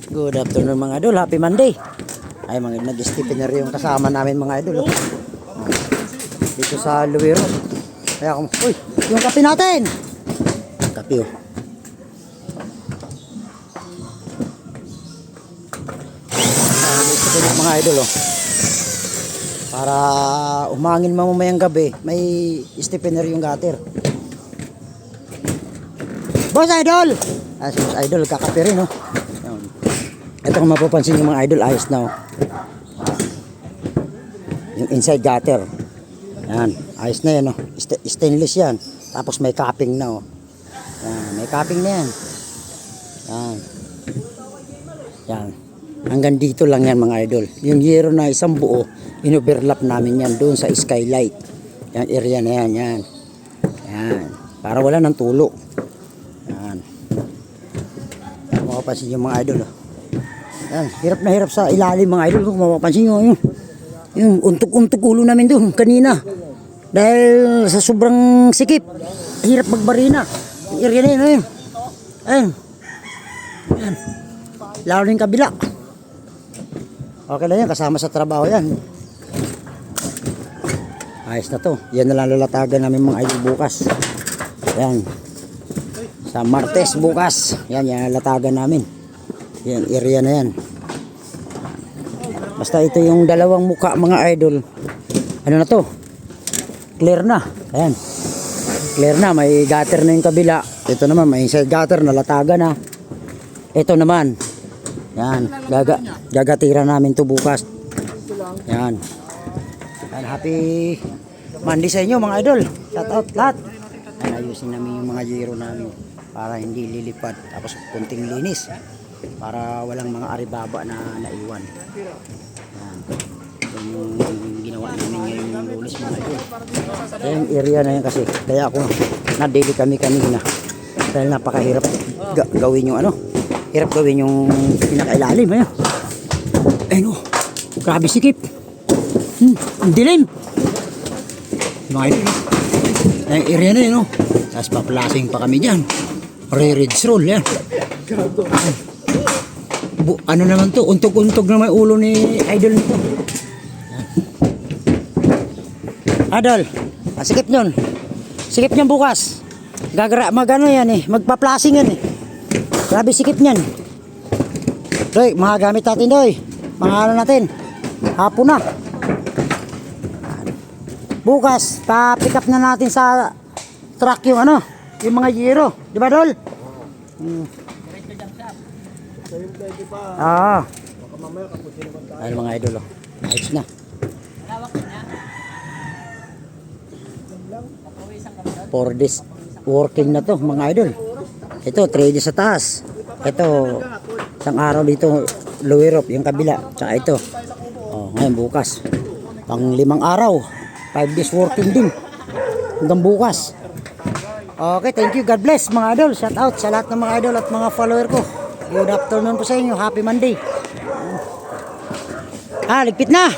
Good afternoon mga idol, happy Monday. Ay mga nag-stiffener yung kasama namin mga idol. Dito sa Luwero. Kaya kung, uy, yung kape natin. Kape oh. Stiffener mga idol oh. Para umangin mamayang gabi, may stiffener yung gutter. Boss idol! Boss idol, kakape rin oh. Ito kung mapapansin yung mga idol, ayos na oh. Yung inside gutter. Yan, ayos na yan oh. Stainless yan. Tapos may capping na oh. Yan, may capping na yan. Yan. Yan. Hanggang dito lang yan mga idol. Yung yero na isang buo, in-overlap namin yan doon sa skylight. Yan area na yan, yan. Yan. Para wala ng tulo. Yan. Mapapansin yung mga idol oh. Yan, hirap na hirap sa ilalim mga idol. Kung mapapansin nyo, yung untok-untok ulo namin doon kanina. Dahil sa sobrang sikip, hirap magbarina. Yung area na yun, ayun. Ayun. Yan. Lalo na yung kabila. Okay na yan, kasama sa trabaho yan. Ayos na to. Yan na lang lalatagan namin mga idol bukas. Yan. Sa Martes bukas. Yan, yan lalatagan namin. Yan, area na yan. Basta ito yung dalawang muka mga idol. Ano na to? Clear na. Ayan. Clear na. May gutter na yung kabila. Ito naman, may inside gutter na latagan na. Ito naman. Yan. Gagatira namin to bukas. Yan. Yan. Happy Monday sa inyo mga idol. Shout out lahat. Ayusin namin yung mga gyro namin para hindi lilipad. Tapos kunting linis. Para walang mga aribaba na naiwan. Yan. Yung ginawa namin ngayong Lunes mga idol. Yung area na yan kasi. Kaya ako na-daily kami kanina. Dahil napakahirap gawin yung ano. Hirap gawin yung pinakailalim. Ayun. Ayun oh. Grabe sikip. Ang dilim. Mga idol. Yung area na yun oh. Tapos paplasing pa kami dyan. Re-ridge roll yan. Ano naman to? Untog-untog na may ulo ni idol nito. Idol, sikip nun. Sikip niyan bukas. Magano yan eh. Magpa-plasing yan eh. Grabe sikip niyan. Doy, mga gamit natin doy. Mga ano natin. Hapon na. Bukas, pa-pick up na natin sa truck yung ano. Yung mga gyro. Di ba Dol? Ayun mga idol oh. Ayos na. For this working na to mga idol. Ito 3 days sa taas. Ito isang araw dito Luwero yung kabila. Tsaka ito oh, ngayon bukas pang 5 araw 5 days working din hanggang bukas. Okay, thank you, God bless mga idol. Shout out sa lahat ng mga idol at mga follower ko. Good afternoon po sa inyo. Happy Monday. Ligpit na.